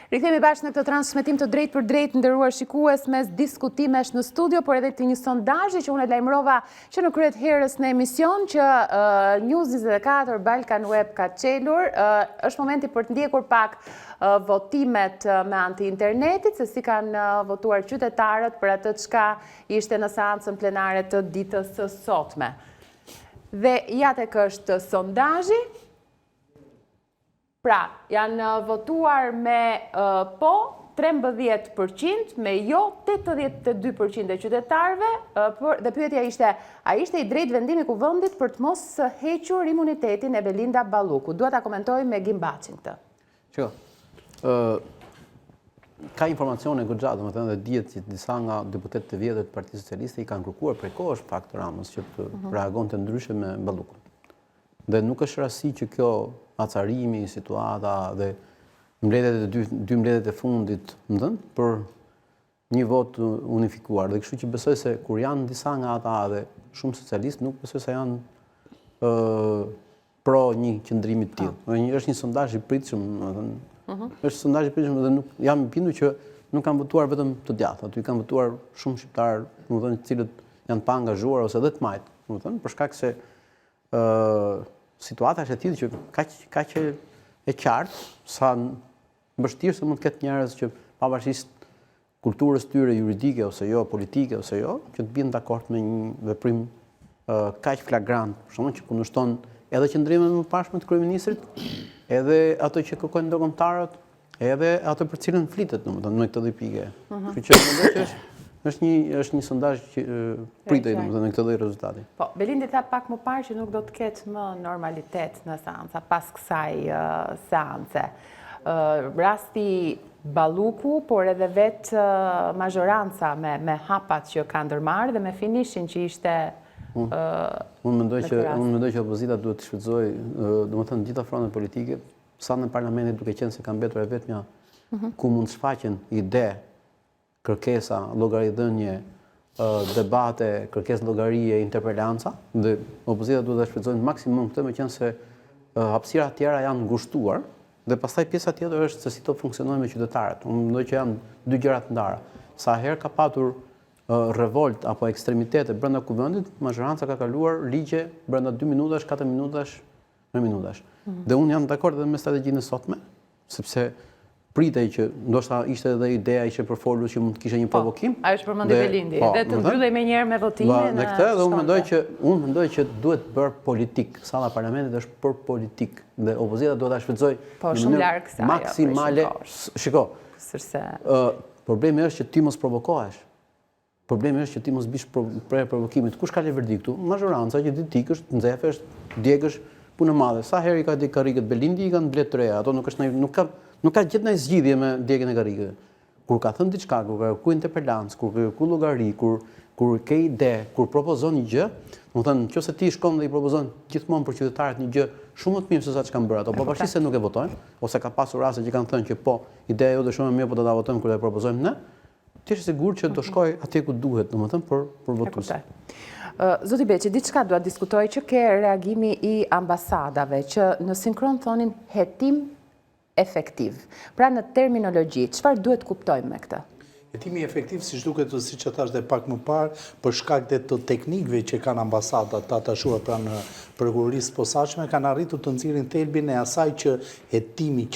Rikthehemi bashkë në këtë transmetim të drejtë për drejtë, nderuar shikues, mes diskutimesh në studio, por edhe të një sondazhi që unë e lajmërova që në kryet herës në emision që News 24 Balkan Web ka çelur. Është momenti për të ndjekur pak votimet me anë të internetit, se si kanë votuar qytetarët për atë çka ishte në seancën plenare të ditës së sotme. Dhe ja tek është sondazhi. Pra, janë votuar me po 13%, me jo 82% e qytetarëve, dhe pyetja ishte, a ishte i drejtë vendimi i kuvendit për të mos hequr imunitetin e Belinda Balluku? Dua ta komentoj me Gimbaçin këtë. Ka informacione goxha, domethënë dhe dihet që disa nga deputetët e vjetër të Partisë Socialiste i kanë kërkuar prej kohësh pak të Ramës që të reagonte ndryshe me Ballukun. Dhe nuk është rasti që kjo acarimi, situata dhe dy mbledhjet e fundit, për një vot unifikuar. Dhe kështu që besoj se kur janë disa nga ata dhe shumë socialistë, nuk besoj se janë pro një qëndrimi të tillë. Është një sondazh i pritshëm, është sondazh i pritshëm dhe nuk jam i bindur që nuk kanë votuar vetëm të djathtë, aty kanë votuar shumë shqiptarë, domethënë të cilët janë pa angazhuar ose edhe të majt, domethënë për shkak se situata është e tillë që kaq e qartë sa vështirë se mund të ketë njerëz që pavarësisht kulturës tyre juridike ose jo, politike ose jo, që të bien dakord me një veprim kaq flagrant, për shembull që kundërshton edhe qëndrimet më pashme të kryeministrit, edhe ato që kërkojnë ndërkombëtarët, edhe ato për cilën flitet, domethënë në këtë lloj pike. Kështu që mendoj që është një sondazh që pritej domethënë në këtë lloj rezultati. Po, Belindi tha pak më parë që nuk do të ketë më normalitet në seanca pas kësaj seance. Rasti Balluku, por edhe vetë mazhoranca me hapat që ka ndërmarrë dhe me finishin që ishte Unë mendoj që opozita duhet të shfrytëzojë, domethënë gjitha frontet politike, sa në parlamentit duke qenë se ka mbetur e vetmja ku mund shfaqen ide, kërkesa, llogaridhënie, debate, kërkesë llogarie, interpelanca, dhe opozita duhet të shfrytëzojnë maksimum këtë, meqense hapësira të tjera janë ngushtuar, dhe pastaj pjesa tjetër është se si do funksionojnë me qytetarët. Unë mendoj që janë dy gjëra të ndara. Sa herë ka patur revolt apo ekstremitete brenda kuvendit, mazhoranca ka kaluar ligje brenda 2 minutash, 4 minutash, 3 minutash. Dhe unë jam dakord edhe me strategjinë e sotme, sepse pritej që ndoshta ishte edhe ideja ishte përfolur që mund të kishte një provokim. Ajo është përmendi Belindi, dhe të mbyllej menjëherë me votimin. Në këtë dhe unë mendoj që duhet bërë politik. Salla e parlamentit është për politik dhe opozita duhet ta shfrytëzojë në mënyrë maksimale. Shiko. Problemi është që ti mos provokohesh. Problemi është që ti mos bish për provokimit. Kush ka le verdiktu? Mazhoranca që ditikësh, nxefesh, djegësh punë madhe. Sa herë i ka di karrikët Belindi i kanë blet të reja. Ato nuk ka gjithë ndonjë zgjidhje me djegjen e karrikëve. Kur ka thënë diçka, kur ka kërkuar interpelancë, kur ka kërkuar llogari, kur ke ide, kur propozon një gjë, domethënë nëse ti shkon dhe i propozon gjithmonë për qytetarët një gjë shumë më të mirë se sa çka kanë bërë ato, pavarësisht se nuk e votojnë, ose ka pasur raste që kanë thënë që po, ideja jote shumë e mirë, po do ta votojmë kur e propozojmë ne, ti je i sigurt që do shkoj atje ku duhet, domethënë për votues. Zoti Beqi, diçka dua diskutoj që ke reagimi i ambasadave që në sinkron thonin hetim efektiv. Pra në terminologji, çfarë duhet kuptojmë me këtë? Hetimi efektiv, siç duket, siç e thash dhe pak më parë, për shkak të teknikëve që kanë ambasadat të atachuar pranë prokurorisë posaçme, kanë arritur të nxjerrin thelbin e asaj që hetimi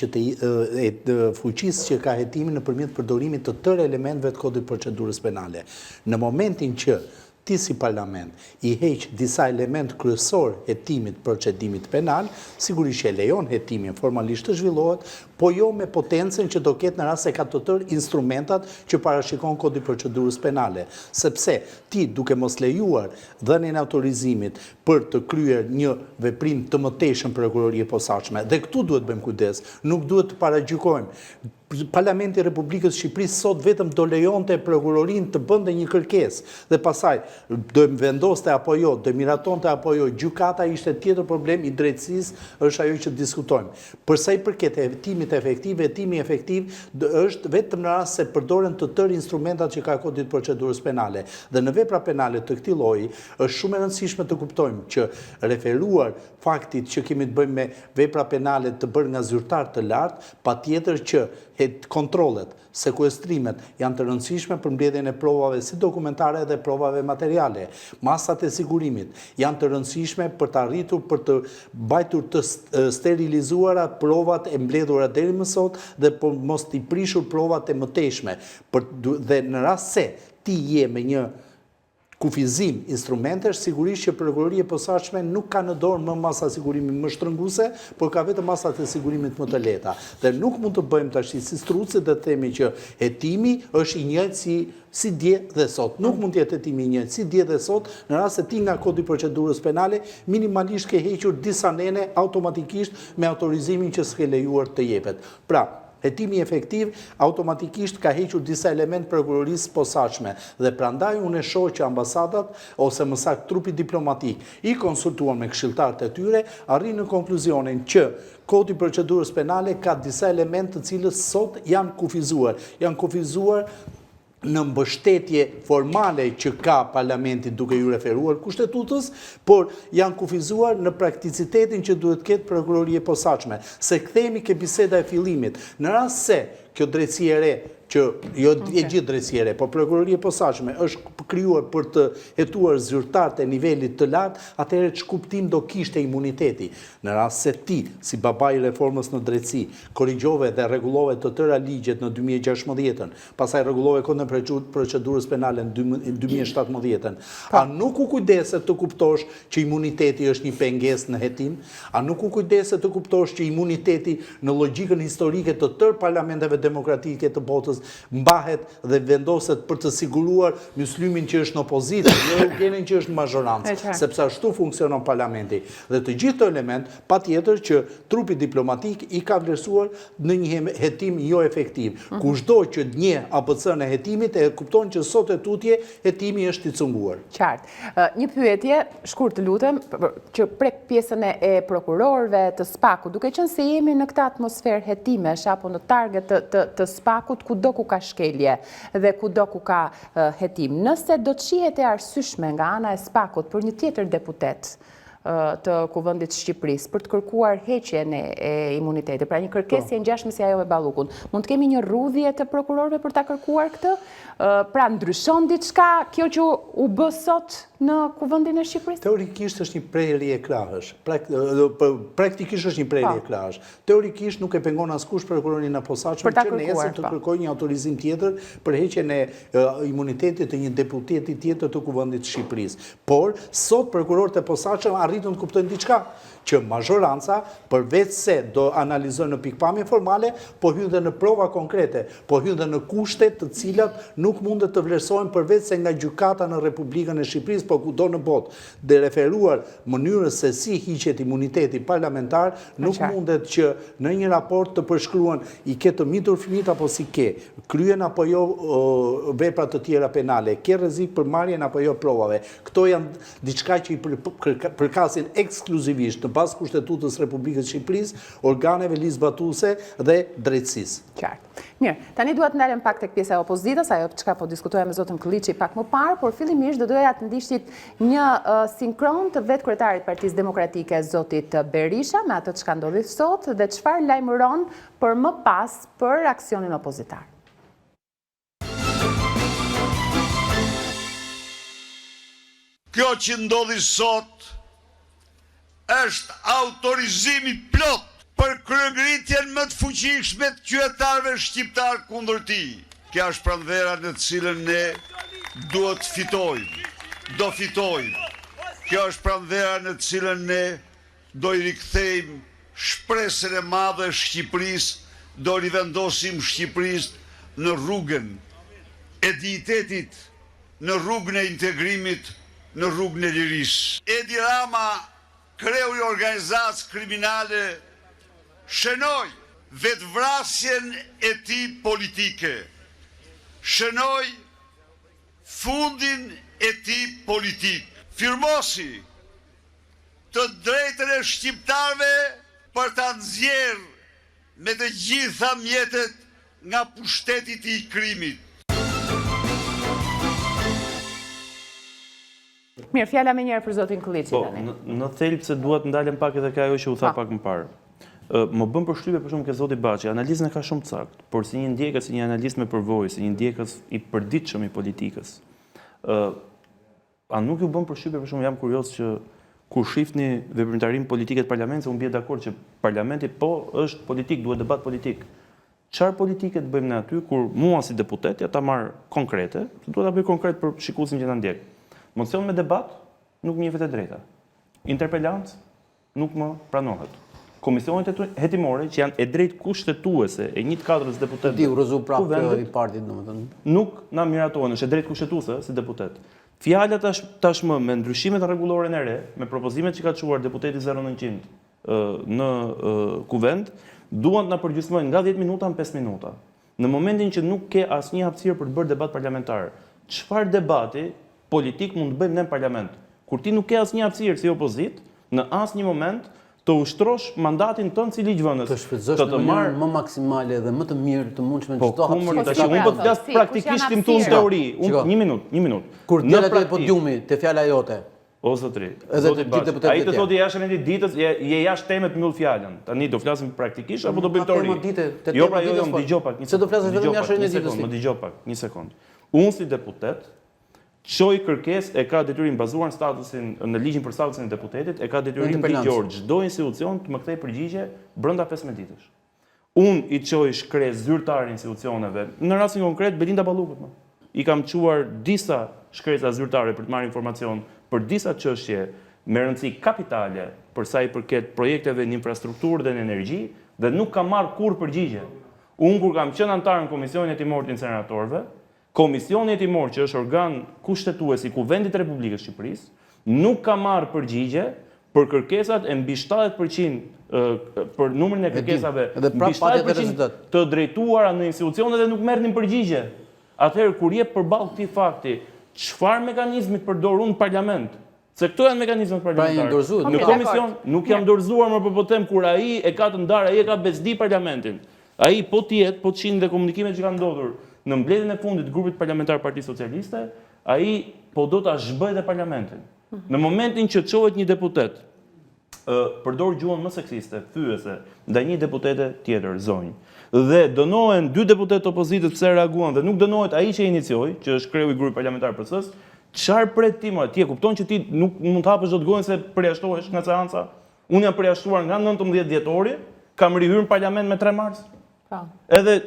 fuqisë që ka hetimi nëpërmjet përdorimit të tërë elementëve të kodit procedurës penale. Në momentin që ti si parlament i heq disa element kryesor hetimit procedimit penal, sigurisht e lejon hetimin formalisht të zhvillohet, po jo me potencën që do ketë në rast se ka të tërë instrumentat që parashikon kodi procedurës penale. Sepse ti duke mos lejuar dhënien e autorizimit për të kryer një veprim të mëtejshëm prokurorie posaçme, dhe këtu duhet bëjmë kujdes, nuk duhet të paragjykojmë. Parlamenti i Republikës Shqipërisë sot vetëm do lejonte prokurorinë të bënte një kërkesë dhe pastaj do vendoste apo jo, do miratonte apo jo, gjykata ishte tjetër problem, i drejtësisë është ajo që diskutojmë. Për sa i përket hetimit hetimit efektiv. Hetimi efektiv është vetëm në rast se përdoren të tërë instrumentat që ka kodit procedurës penale. Dhe në vepra penale të këtij lloji është shumë e rëndësishme të kuptojmë që referuar faktit që kemi të bëjmë me vepra penale të bërë nga zyrtar të lartë, patjetër që kontrollet, sekuestrimet janë të rëndësishme për mbledhjen e provave si dokumentare dhe provave materiale. Masat e sigurimit janë të rëndësishme për të arritur për të mbajtur të sterilizuara provat e mbledhura deri më sot dhe për mos t'i prishur provat e mëtejshme. Dhe në rast se ti je me një kufizim instrumentesh, sigurisht që prokuroria e posaçme nuk ka në dorë më masa sigurimi më shtrënguese, por ka vetëm masat e sigurimit më të lehta. Dhe nuk mund të bëjmë tash si strucit dhe themi që hetimi është i njëjtë si dje dhe sot. Nuk mund të jetë hetimi i njëjtë si dje dhe sot, në rast se ti nga kodi i procedurës penale minimalisht ke hequr disa nene automatikisht me autorizimin që s'ke lejuar të jepet. Pra, hetimi efektiv automatikisht ka hequr disa element prokurorisë posaçme dhe prandaj unë e shoh që ambasadat ose më saktë trupi diplomatik i konsultuan me këshilltarët e tyre, arrin në konkluzionin që Kodi i procedurës penale ka disa element të cilës sot janë kufizuar në mbështetje formale që ka parlamenti duke ju referuar kushtetutës, por janë kufizuar në prakticitetin që duhet ketë prokuroria e posaçme. Se kthehemi ke biseda e fillimit, në rast se kjo drejtësi e re që jo e gjithë drejtësia e re, por prokuroria e posaçme është krijuar për të hetuar zyrtarët e nivelit të lartë, atëherë ç'kuptim do kishte imuniteti. Në rast se ti, si babai i reformës në drejtësi, korrigjove dhe rregullove të tëra ligjet në 2016-ën, pastaj rregullove kodin e procedurës penale në 2017-ën, a nuk u kujdese të kuptosh që imuniteti është një pengesë në hetim? A nuk u kujdese të kuptosh që imuniteti në logjikën historike të tërë parlamenteve demokratike të botës mbahet dhe vendoset për të siguruar muslimin që është në opozitë, jo Eugenin që është në mazhorancë, sepse ashtu funksionon parlamenti. Dhe të gjithë këto element, patjetër që trupi diplomatik i ka vlerësuar në një hetim jo efektiv. Kushdo që njeh ABC-n e hetimit e kupton që sot e tutje hetimi është i cunguar. Qartë. Një pyetje, shkurt të lutem, që prek pjesën e prokurorëve të SPAK-ut, duke qenë se jemi në këtë atmosferë hetimesh apo në target të SPAK-ut, kudo ku ka shkelje dhe kudo ku ka hetim. Nëse do të shihet e arsyeshme nga ana e SPAK-ut për një tjetër deputet të Kuvendit Shqipërisë për të kërkuar heqjen e imunitetit, pra një kërkesë e ngjashme si ajo me Ballukun, mund të kemi një rrudhje të prokurorëve për ta kërkuar këtë? Pra ndryshon diçka kjo që u bë sot në Kuvendin e Shqipërisë? Teorikisht është një prerje e krahësh. Praktikisht është një prerje e krahësh. Teorikisht nuk e pengon askush prokurorin e posaçëm që nesër të kërkojë një autorizim tjetër për heqjen e imunitetit të një deputeti tjetër të Kuvendit të Shqipërisë. Por sot prokurorët e posaçëm arritën të kuptojnë diçka, që mazhoranca, përveç se do analizojnë në pikpamje formale, po hyn dhe në prova konkrete, po hyn dhe në kushte të cilat nuk mundet të vlerësohen përveç se nga gjykata në Republikën e Shqipërisë, po kudo në botë, dhe referuar mënyrës se si hiqet imuniteti parlamentar, nuk mundet që në një raport të përshkruan i ke të mitur fëmijët apo si ke, kryen apo jo vepra të tjera penale, ke rrezik për marrjen apo jo provave. Këto janë diçka që i përkasin ekskluzivisht në bazë Kushtetutës Republikës Shqipërisë, organeve ligjzbatuese dhe drejtësisë. Qartë. Mirë, tani duhet ndalem pak tek pjesa e opozitës, ajo çka po diskutoja me zotën Klliçi pak më parë, por fillimisht do doja të ndiqit një sinkron të vetë kryetarit Partisë Demokratike zotit Berisha me atë çka ndodhi sot dhe çfarë lajmëron për më pas për aksionin opozitar. Kjo që ndodhi sot është autorizimi plot për kryengritjen më të fuqishme të qytetarëve shqiptar kundër tij. Kjo është pranvera në të cilën ne duhet fitojmë. Do fitojmë. Kjo është pranvera në të cilën ne do i rikthejmë shpresën e madhe e Shqipërisë, do rivendosim Shqipërisë në rrugën e dignitetit, në rrugën e integrimit, në rrugën e lirisë. Edi Rama, kreu i organizacë kriminale, shënoi vetvrasjen e tij politike, shënoi fundin e tij politik, firmosi të drejtën e shqiptarëve për ta nxjerrë me të gjitha mjetet nga pushtetit i krimit. Mirë, fjala me njerë për zotin Kulliçi. Në thelb se duhet ndalem pak edhe ka ajo që u tha pak më parë. Më bën përshtypje për shumë ke zoti Baçi, analizën e ka shumë sakt, por si një ndjekës, si një analist me përvojë, si një ndjekës i përditshëm i politikës. A nuk ju bën përshtypje për shumë, jam kurioz që kur shifni veprimtarinë politike të parlamentit, se unë bie dakord që parlamenti po është politik, duhet debat politik. Çfarë politike të bëjmë ne aty kur mua si deputet ja ta marr konkrete, duhet ta bëj konkret për shikuesin që na ndjek. Mocion me debat nuk më jepet e drejta. Interpelancë nuk më pranohet. Komisionet hetimore që janë e drejt kushtetuese e një të kadrës deputetëve. Ti u rrezu prapë i partit, domethënë. Nuk na miratohen, është e drejt kushtetuese si deputet. Fjala tashmë me ndryshimet rregullore në re, me propozimet që ka çuar deputeti 0900 në kuvend, duan të na përgjysmojnë nga 10 minuta në 5 minuta. Në momentin që nuk ke asnjë hapësirë për të bërë debat parlamentar, çfarë debati politik mund të bëjmë ne në parlament? Kur ti nuk ke asnjë hapësirë si opozit, në asnjë moment të ushtrosh mandatin tënd si ligjvënës. Të shfrytëzosh në mënyrë më maksimale dhe më të mirë të mundshme çdo hapësirë. Tash unë po të flas praktikisht në teori. Një minutë. Kur del aty podiumi te fjala jote. O zotri. Zoti Baçi. Ai të thotë jashtë rendit ditës, je jashtë temës mbyll fjalën. Tani do flasim praktikisht apo do bëjmë teori? Jo, pra jo, më dëgjoj pak. Se do flasësh vetëm jashtë rendit ditës. Më dëgjoj pak, një sekond. Unë si deputet çoj kërkesë e ka detyrim bazuar në statusin në ligjin për statusin e deputetit, e ka detyrim ligjor çdo institucion të më kthej përgjigje brenda 15 ditësh. Unë i çoj shkresë zyrtare institucioneve, në rastin konkret Belinda Ballukut. I kam çuar disa shkresa zyrtare për të marrë informacion për disa çështje me rëndësi kapitale për sa i përket projekteve në infrastrukturë dhe në energji dhe nuk kam marrë kurrë përgjigje. Unë kur kam qenë antar në Komisionin Hetimor të Inceneratorëve, Komisioni Hetimor, që është organ kushtetues i Kuvendit të Republikës së Shqipërisë, nuk ka marrë përgjigje për kërkesat e mbi 70% për numrin e kërkesave, mbi 70% të drejtuara në institucione dhe nuk merrnin përgjigje. Atëherë kur jep përballë këtij fakti, çfarë mekanizmi përdor unë në parlament? Se këto janë mekanizmat parlamentar. Në komision nuk jam dorëzuar më po them kur ai e ka të ndarë, ai e ka bezdi parlamentin. Ai po të shihin dhe komunikimet që kanë ndodhur në mbledhjen e fundit të grupit parlamentar Partisë Socialiste, ai po do ta zhbëjë dhe parlamentin. Në momentin që çohet një deputet, përdor gjuhën më seksiste, thyese ndaj një deputete tjetër, zonjë, dhe dënohen dy deputetë opozitës pse reaguan dhe nuk dënohet ai që inicioi, që është kreu i grupit parlamentar PS-s, çfarë pret ti më? Ti e kupton që ti nuk mund të hapësh dot gojën se përjashtohesh nga seanca? Unë jam përjashtuar nga 19 dhjetori, kam rihyrë në parlament me 3 mars. Edhe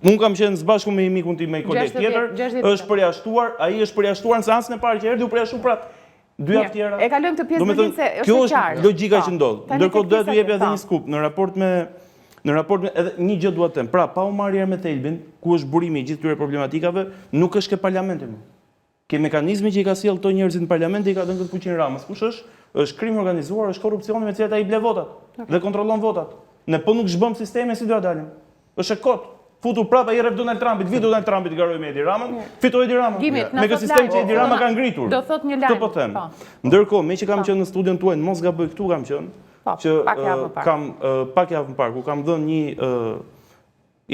unë kam qenë së bashku me mikun tim, me koleg tjetër, është përjashtuar, ai është përjashtuar në seancën e parë që erdhi u përjashtu prapë. 2 javë tjera. E kalojmë këtë pjesë se është qartë. Kjo është logjika që ndodh. Ndërkohë do t'ju jep edhe një skup në raport me edhe një gjë dua të them. Pra, pa u marrë me thelbin, ku është burimi i gjithë këtyre problematikave, nuk është ke parlamenti më. Ke mekanizmi që i ka sjell këto njerëzit në parlament dhe i ka dhënë këtë fuqinë Ramës. Kush është? Është krim organizuar, është korrupsioni me cilat ai ble votat dhe kontrollon votat. Ne po nuk zhbëm sistemin, si do ta dalim? Është e kot. Futur prapa i rreth Donald Trumpit, vit Donald Trumpit garoi me Edi Ramën, fitoi Edi Rama. Me këtë sistem që Edi Rama ka ngritur. Do thot një lajm. Po them. Ndërkohë, me që kam qenë në studion tuaj, mos gaboj këtu kam qenë, që kam pak javë më parë, ku kam dhënë një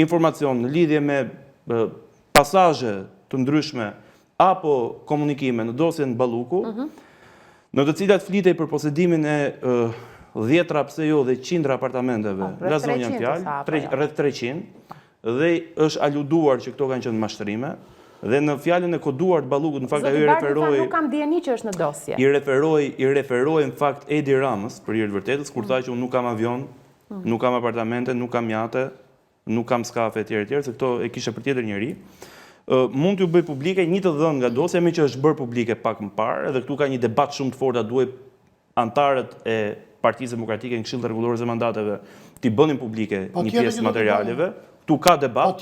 informacion në lidhje me pasazhe të ndryshme apo komunikime në dosjen Balluku, në të cilat flitej për posedimin e 10 pse jo dhe 100 apartamenteve nga zonja fjalë, rreth 300. Dhe është aluduar që këto kanë qenë mashtrime, dhe në fjalën e koduar të Ballukut në fakt ajo i referoi. Nuk kam dieni që është në dosje. I referoi në fakt Edi Ramës për hir të vërtetës kur tha që unë nuk kam avion, nuk kam apartamente, nuk kam jate, nuk kam skafe etj, se këto e kisha për tjetër njeri. Mund t'ju bëj publike një të dhënë nga dosja, me që është bërë publike pak më parë, edhe këtu ka një debat shumë të fortë, duhet antarët e Partisë Demokratike në Këshillin Rregullor të Mandateve t'i bënin publike një pjesë materialeve. Tu ka debat,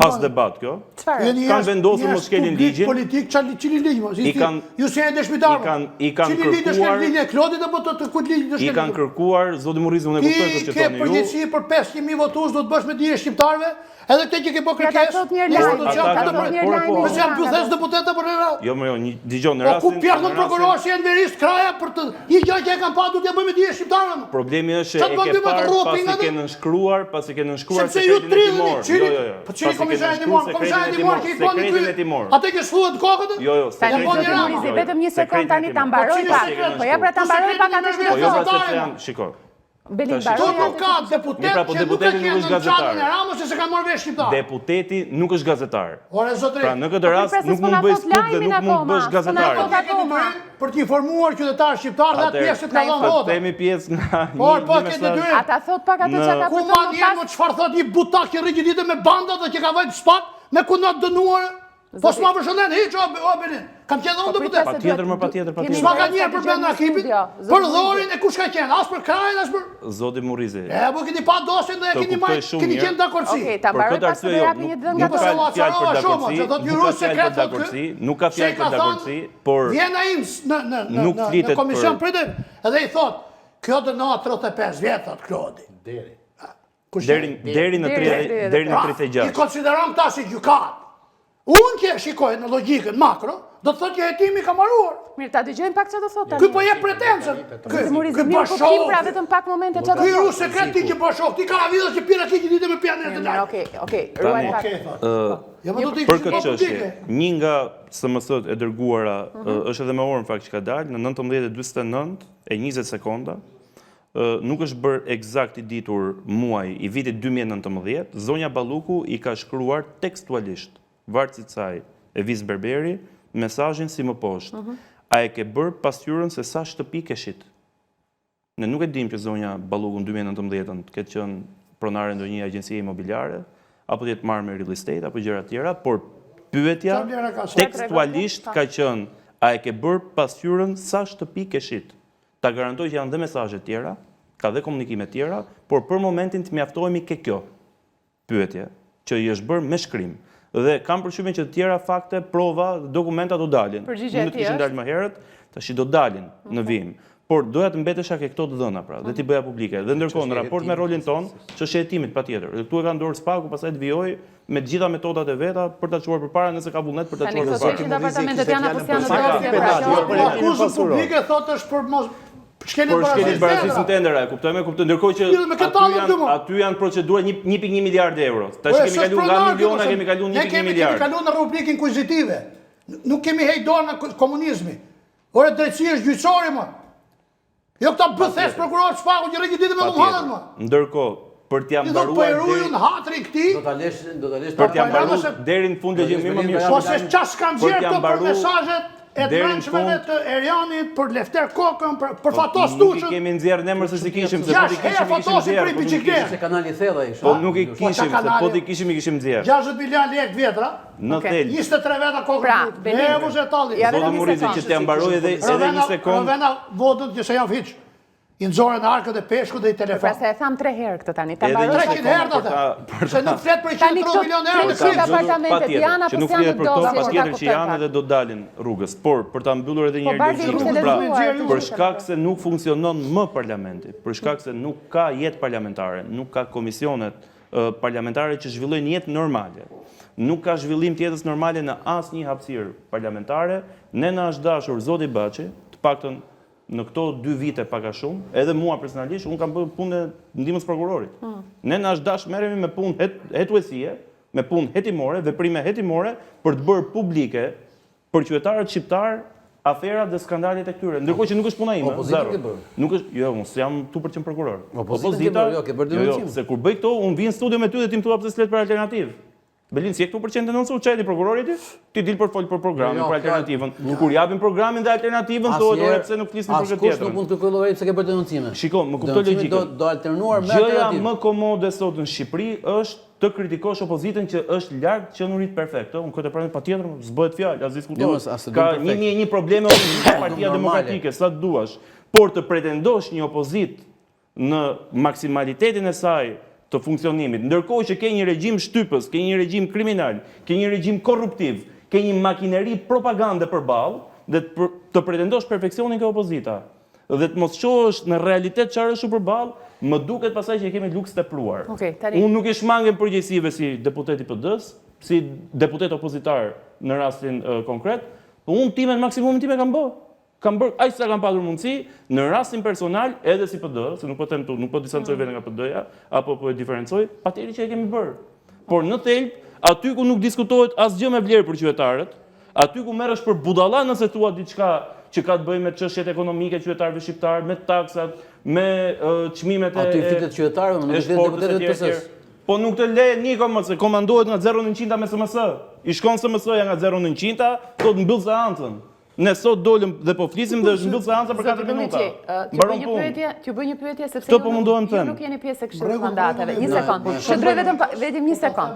pas debat kjo, kanë vendosur mos shkelin ligjin. Politik, qëli ligjin, ju se e dëshmitarë, qëli ligjin është këtë ligjin e Klodit dhe të këtë ligjin është i kanë kërkuar, zoti Murrizi, unë e kuptoj këtë që Ke toni ju. përgjithësi për 500.000 votues do të bësh me dije shqiptarëve, Edhe te që ke bë kërkesë. thot një lajm. Pse janë pyetës deputeta për radhë? Jo, dëgjoj në Po rastin. ku pjert në prokuror që janë verist kraja për të një gjë që e kanë pa duhet ja bëjmë dije shqiptarën. Problemi është që e ke parë pasi ke nënshkruar sepse ju sekretin e timor. trilli, po çeli komisarin timor, komisarin timor që i bën ty. Atë që shfuat kokën? Jo, vetëm një sekond tani ta mbaroj pak. Po ja pra ta mbaroj pak atë që Po jo, sepse janë, shiko. Belin Këto Baroja. nuk ka deputet që nuk e kanë në çantën e Ramës se ka marrë vesh shqiptar. Deputeti nuk është gazetar. Ore zotëri. Pra në këtë rast nuk mund bëj skup dhe nuk mund bësh gazetar. Për të informuar qytetarë shqiptarë dhe pjesët ka dhënë votë. Themi pjesë nga Po ke detyrim. Ata thot pak atë që ata Ku ma njerë më çfarë thot një butak që rrigjë ditë me banda dhe që ka vajtë spak me kunat dënuar. Po s'ma përshëndet hiç o Belin. Kam qenë unë deputet. Patjetër. S'ma ka njerë për benda ekipit. Për dhorin e kush ka qenë, as për krajin, as për Zoti Murrizi. Po keni pa dosjen dhe keni marrë, keni qenë dakordsi. Okej, ta mbaroj pas të japi një dhënë nga Nuk ka fjalë për dakordsi, por vjen ai në komision pritet edhe i thot, kjo dënohet 35 vjet thot Klodi. deri në 36. I konsideron këta si gjykat. Unë që shikoj në logjikën makro, do të thotë që hetimi ka marruar. Mirë, ta dëgjojmë pak çfarë do thotë tani. Ky po jep pretensën. Ky bashkë pra vetëm pak momente çfarë do Ky thotë. ru sekret ti që bashkë, ti karavidhës që pira që ditë me pjanë të lart. Okej, ruaj pak. Për këtë çështje, një nga SMS-t e dërguara është edhe me orën fakt që ka dalë në 19:49 e 20 sekonda. Nuk është bërë eksakt i ditur muaj i vitit 2019, zonja Balluku i ka shkruar tekstualisht varësit saj Evis Berberi mesazhin si më poshtë. A e ke bërë pasqyrën se sa shtëpi ke shit? Ne nuk e dim që zonja Balluku në 2019 ketë qenë pronare ndonjë agjencie imobiliare, apo të jetë marrë me real estate apo gjëra tjera, por pyetja tekstualisht ka qenë a e ke bërë pasqyrën sa shtëpi ke shit? Ta garantoj që janë dhe mesazhe tjera, ka dhe komunikime tjera, por për momentin të mjaftohemi ke kjo pyetje, që i është bërë me shkrim. Dhe kam përshtypjen që të tjera fakte, prova, dokumenta do dalin. Nuk të kishin dalë më herët, tash do dalin në vim. Por doja të mbetesha ke këto të dhëna pra, dhe t'i bëja publike. Dhe ndërkohë në raport me rolin ton, çështja e hetimit patjetër. Dhe këtu e ka dorë Spaku, pastaj të vijoj me të gjitha metodat e veta për ta çuar përpara nëse ka vullnet për ta çuar përpara. Tani këto departamentet janë apo janë në dosje pra. Akuzën publike thotë është për mos Por shkelit baracisë në tendera, kuptojme, ndërkohë që aty janë procedura 1.1 miliard euro. Tash kemi kaluar nga miliona, kemi kaluar 1.1 miliard. Kemi kaluar në rubrikën inkuizitive. Nuk kemi hej dorë në komunizmi. Ore drejtësia është gjyqësori më. Jo këta bëthes prokuror Spaku që rrigjë ditë me lumhanët më. Ndërkohë, për t'ja mbaruar deri në fund legjimi më mirë. Po se ças kanë xherë këto për mesazhet e brendshme të Erianit për Lefter Kokën, për Fatos Tuçën. Nuk i kemi nxjerrë në emër se si kishim, se po t'i kishim nxjerrë. Se kanali thellë ai. Po nuk i kishim, se po t'i kishim i kishim nxjerrë. 60 milion lekë vjetra. Në tel. 23 veta Kokën. Ne vëzë talli. Zotë Murrizi që t'ja mbaroj edhe një sekond. Rovena votën që se janë fiq. I nxorën arkët e peshku dhe i telefon. Pra se e tham 3 herë këtë tani. Ta mbaroj 300 herë atë. Se nuk flet për 130 milionë euro në kriz. Apartamentet janë apo janë në dosje. Patjetër që janë edhe do dalin rrugës. Por për ta mbyllur edhe një herë logjikën, pra, për shkak se nuk funksionon më parlamenti, për shkak se nuk ka jetë parlamentare, nuk ka komisionet parlamentare që zhvillojnë jetë normale. Nuk ka zhvillim të jetës normale në asnjë hapësirë parlamentare. Ne na është dashur Zoti Baçi, të paktën në këto 2 vite paka shumë, edhe mua personalisht, unë kam bërë punë e ndihmës prokurorit. Ne na është dashur merremi me punë hetuesie, me punë hetimore, veprime hetimore për të bërë publike për qytetarët shqiptar aferat dhe skandalet e këtyre. Ndërkohë që nuk është puna ime, zero. Nuk është, jo, unë jam 2% prokuror. Opozita, jo, se kur bëj këto, unë vi në studio me ty dhe ti më thua pse s'let për alternativë. Belin, si e këtu përqenë të nënsu, qajti prokurorit ti dil për folë për programin, për alternativën. Kur japin programin dhe alternativën, do e pse nuk flisni për këtë tjetër. Askush nuk mund të kërkojë pse ke bërë denuncime. Shiko, më kuptoj logjikën. Do alternuar me alternativë. Gjëja më komode sot në Shqipëri është të kritikosh opozitën që është larg qenurit perfekt. Unë këtë pranë patjetër s'bëhet fjalë, as diskutohet. Ka 1001 probleme me Partia Demokratike, sa duash, por të pretendosh një opozitë në maksimalitetin e saj të funksionimit, ndërkohë që ke një regjim shtypës, ke një regjim kriminal, ke një regjim korruptiv, ke një makineri propagande përballë dhe të pretendosh perfeksionin ke opozita dhe të mos shohësh në realitet çfarë është përballë, më duket pasaj që kemi luks tepruar. tani. Unë nuk e shmangen përgjegjësive si deputet i PD-s, si deputet opozitar në rastin konkret, po unë timen maksimumin time kam bë. Kam bërë aq sa kam patur mundësi në rastin personal edhe si PD, se nuk po them tu, nuk po distancoj veten nga PD-ja apo po e diferencoj, patjetër që e kemi bërë. Por në thelb, aty ku nuk diskutohet asgjë me vlerë për qytetarët, aty ku merresh për budalla nëse thua diçka që ka të bëjë me çështjet ekonomike qytetarëve shqiptar, me taksat, me çmimet Aty fitet qytetarëve, më nuk fitet deputetët të PS-s. Po nuk të le Niko më se komandohet nga 0900 me SMS. I shkon SMS-ja nga 0900, thot mbyll seancën. Ne sot dolëm dhe po flisim dhe është mbyll seanca për 4 minuta. T'ju bëj një pyetje sepse Këtë po mundohem të ju them. nuk jeni pjesë e këshillit mandateve. Një sekond. Shndroj vetëm një sekond.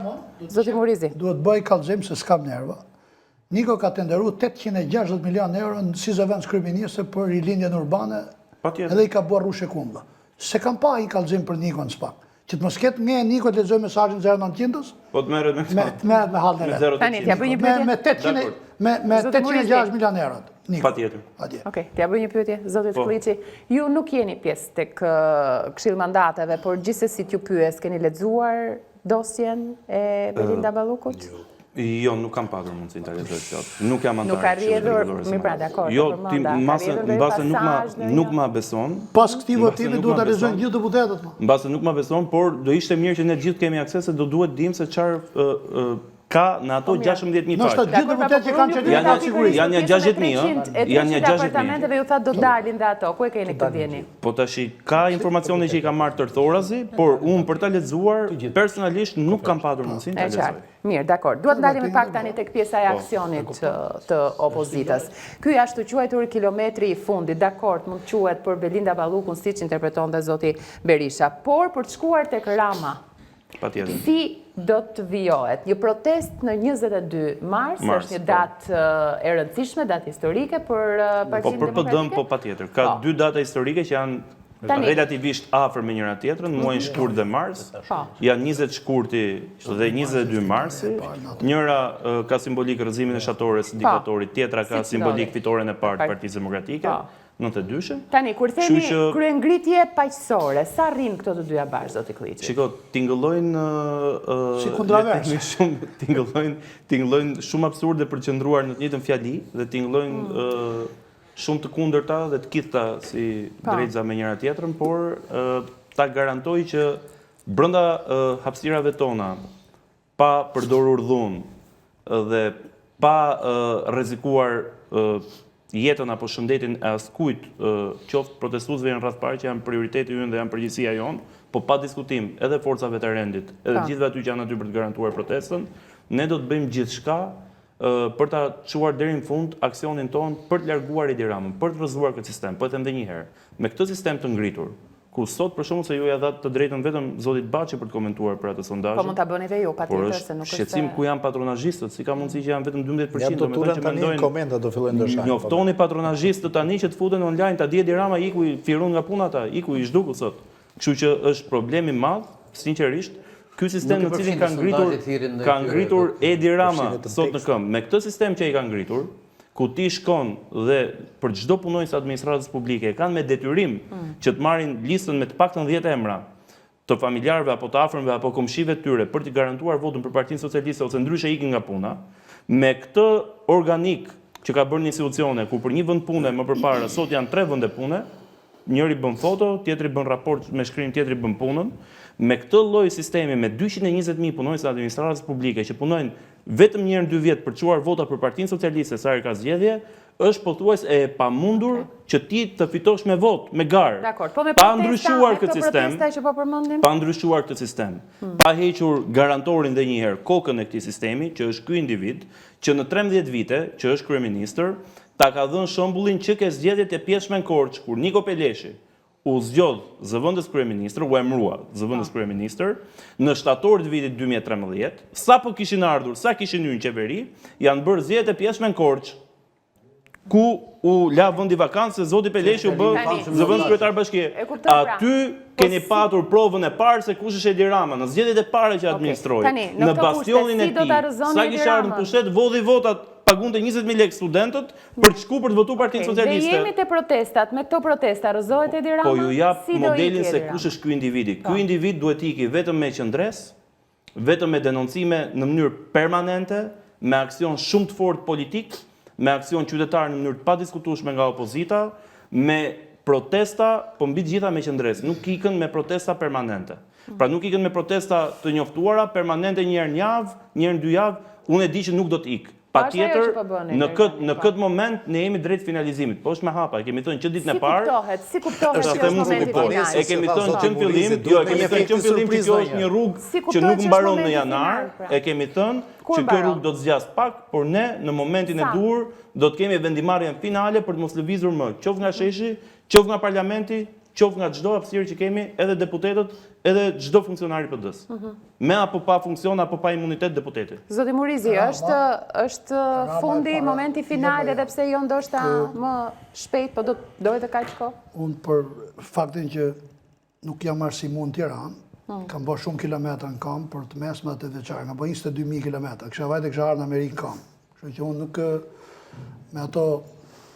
Zoti Murizi. Duhet bëj kallëzim se s'kam nerva. Niko ka tenderuar 860 milion euro si zëvendës kryeministre për rilindjen urbane edhe i ka bërë rrushe kumbë. Se kam pa i kallëzim për Nikon s'pak. Që të mos ketë nge Niko të lexoj mesazhin 0900-s. Po të merret me këtë. Merret me hallën e vet. Tani t'ja bëj një pyetje. Me 806 milion euro. Patjetër. Okej, t'ja bëj një pyetje, zotit Klliçi. Ju nuk jeni pjesë tek këshill mandateve, por gjithsesi t'ju pyes, keni lexuar dosjen e Belinda Ballukut? Jo, nuk kam patur mundësinë ta lexoj plot. Nuk jam antar. Nuk ka rrjedhur, mirë pra, dakor. Jo, ti mbase nuk ma beson. Pas këtij votimi duhet ta lexojnë gjithë deputetët më. Mbase nuk ma beson, por do ishte mirë që ne gjithë kemi akses se do duhet dim se çfarë ka në ato 16.000 faqe. Nështë gjithë deputetët që kanë qenë nga sigurisë. Janë 60.000, janë 60.000. Departamenteve ju tha do dalin dhe ato. Ku e keni këtë dieni? Po tash ka informacione që i ka marrë tërthorazi, por unë për ta lexuar personalisht nuk kam patur mundësinë ta lexoj. Mirë, dakor. Duhet ndalim pak tani tek pjesa e aksionit të opozitës. Ky ashtu quajtur kilometri i fundit, dakor, mund të quhet për Belinda Ballukun siç interpretonte zoti Berisha, por për të shkuar tek Rama. Patjetër. Si do të vijohet? Një protest në 22 mars, është një datë e rëndësishme, datë historike për Partinë Demokratike? Po për PD-n po patjetër. Ka dy data historike që janë relativisht afër me njëra tjetrën, muajin shkurt dhe mars. Janë 20 shkurti dhe 22 marsi. Njëra ka simbolik rrëzimin e shatores së diktatorit, tjetra ka simbolik fitoren e parë të Partisë Demokratike. 92-shën. Tani, kur themi kryengritje paqësore, sa rrin këto të dyja bashkë, zoti Klliçi? Shiko, tingëllojnë si kundravers. Tingëllojnë shumë absurde për qëndruar në të njëjtën fjali dhe tingëllojnë shumë të kundërta dhe të kitta si drejtëza me njëra tjetrën, por ta garantoj që brenda hapësirave tona, pa përdorur dhunë dhe pa rrezikuar jetën apo shëndetin e askujt, qoftë protestuesve në radh parë që janë prioriteti ynë dhe janë përgjegjësia jonë, po pa diskutim edhe forcave të rendit, edhe gjithëve aty që janë aty për të garantuar protestën, ne do të bëjmë gjithçka për ta çuar deri në fund aksionin tonë për të larguar Edi Ramën, për të rrëzuar këtë sistem. Po e them edhe një herë, me këtë sistem të ngritur, ku sot për shkakun se ju ja dha të drejtën vetëm zotit Baçi për të komentuar për atë sondazh. Po mund ta bëni edhe ju, patjetër se nuk është. Shqetësim ku janë patronazhistët, si ka mundësi që janë vetëm 12%, domethënë që mendojnë komentat do fillojnë ndryshojnë. Njoftoni patronazhistët tani që të futen online, ta di Edi Rama iku i firun nga puna ata, iku i zhduku sot. Kështu që është problem i madh, sinqerisht, ky sistem në cilin ka ngritur Edi Rama sot në këmbë. Me këtë sistem që ai ka ngritur, ku ti shkon dhe për çdo punonjës administratës publike kanë me detyrim që të marrin listën me të paktën 10 emra të familjarëve apo të afërmve apo komshive të tyre për të garantuar votën për Partinë Socialiste ose ndryshe ikin nga puna, me këtë organik që ka bërë një institucione ku për një vend pune më përpara sot janë 3 vende pune, njëri bën foto, tjetri bën raport me shkrim, tjetri bën punën, me këtë lloj sistemi me 220.000 punonjës të administratës publike që punojnë vetëm një herë në 2 vjet për të çuar vota për Partinë Socialiste sa herë ka zgjedhje, është pothuajse e pamundur që ti të fitosh me votë, me garë. Pa ndryshuar këtë sistem, pa ndryshuar këtë sistem, pa hequr garantorin dhe një herë kokën e këtij sistemi, që është ky individ, që në 13 vite që është kryeministër, ta ka dhënë shembullin që ke zgjedhjet e pjeshme në Korçë, kur Niko Peleshi u zgjodh zëvendës kryeministër, u emërua zëvendës kryeministër, në shtator të vitit 2013, sa po kishin ardhur, sa kishin hyrë në qeveri, janë bërë zgjedhjet e pjeshme në Korçë. ku u la vendi vakant se zoti Peleshi u bë zëvendës kryetar bashkie. Aty keni patur provën e parë se kush është Edi Rama në zgjedhjet e para që administroi. Në bastionin e tij. Sa kishte ardhur në pushtet, vodhi votat, pagunte 20.000 lekë studentët për të shkuar për të votuar Partinë Socialiste. Dhe jemi te protestat, me këto protesta rrëzohet Edi Rama. Po ju jap modelin se kush është ky individi. Ky individ duhet iki vetëm me qendres, vetëm me denoncime në mënyrë permanente, me aksion shumë të fortë politik, me aksion qytetar në mënyrë të padiskutueshme nga opozita, me protesta, po mbi të gjitha me qendres, nuk ikën me protesta permanente. Pra nuk ikën me protesta të njoftuara permanente një herë në javë, një herë në 2 javë, unë e di që nuk do të ikë. Patjetër, në këtë moment ne jemi drejt finalizimit. Po është me hapa, e kemi thënë që ditën e parë. Si kuptohet që është momenti final? E kemi thënë që në fillim, jo, e kemi thënë që në fillim që kjo është një rrugë që nuk mbaron në janar, e kemi thënë që kjo rrugë do të zgjas pak, por ne në momentin e dur do të kemi vendimarrjen finale për të mos lëvizur më, qoftë nga sheshi, qoftë nga parlamenti, qoftë nga çdo hapësirë që kemi, edhe deputetët, edhe çdo funksionari i PD-s. Me apo pa funksion apo pa imunitet deputeti. Zoti Murizi, është fundi, momenti final, edhe pse jo ndoshta më shpejt, po dohet të kaq kohë? Unë për faktin që nuk jam arsimon në Tiranë, kam bërë shumë kilometra në kam për të mesmat e veçare, kam bërë 22.000 kilometra, kësha vajtë e kësha arë në Amerikë në kam. Kështu që unë nuk me ato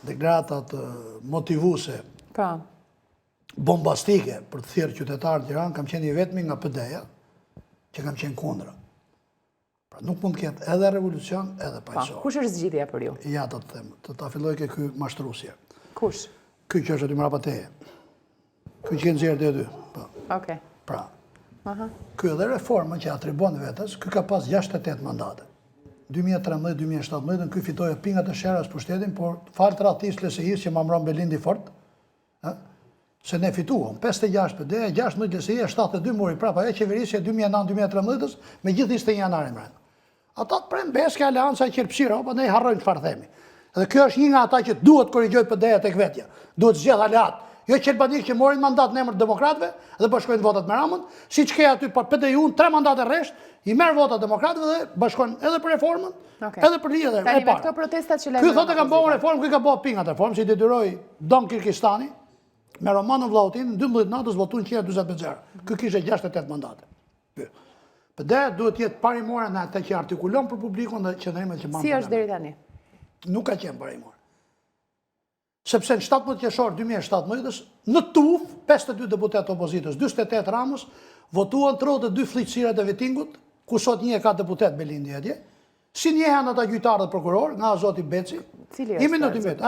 deklaratat motivuse, bombastike për të thirrë qytetarë në Tiranë, kam qenë i vetmi nga PD-ja që kam qenë kundra. Pra nuk mund të ketë edhe revolucion, edhe paqësor. Kush është zgjidhja për ju? Ja të them, të ta filloj ke ky mashtrusje. Kush? Ky që është aty mbrapa teje. Ky që nxjerr te dy. Po. Okej. Pra. Ky edhe reformën që atribon vetës, ky ka pas 68 mandate. 2013-2017 ky fitoi pingat e sherrës pushtetin, por fal tradhtis LSI-s që ma mbron Belindi fort. Se ne fituam, 56 PD, 16 LSI, 72 mori prapa, ajo qeverisja 2009-2013, me gjithë 21 janarin mbrenda. Ata të prenë beske aleanca e qelpsira, pa ne i harrojnë çfarë themi. Dhe kjo është një nga ata që duhet korrigjoj PD-ja tek vetja. Duhet zgjedh aleat. Jo qelbanik që morin mandat në emër të demokratëve dhe bashkojnë votat me Ramën, siç ke aty për PD-un 3 mandate rresht, i merr votat demokratëve dhe bashkojnë edhe për reformën, edhe për lidhje e parë. Këto protestat që Ky thotë kanë bërë reformë, ky ka bërë pingat reformë, si detyroi Don Kirgistani me Romanov Vllautin, në 12 natës votuan 140 beqara. Ky kishte 68 mandate. PD duhet të jetë parimore në atë që artikulon për publikun dhe qendrimet që marrin. Si është deri tani? Nuk ka qenë parimore. Sepse në 17 qershor 2017, në TUF, 52 deputetë opozitës, 48 Ramës, votuan 32 fllitësirat e vetingut, ku sot një e ka deputet Belindi atje, si njehen ata gjyqtarë dhe prokuror, nga zoti Beci. Cili është?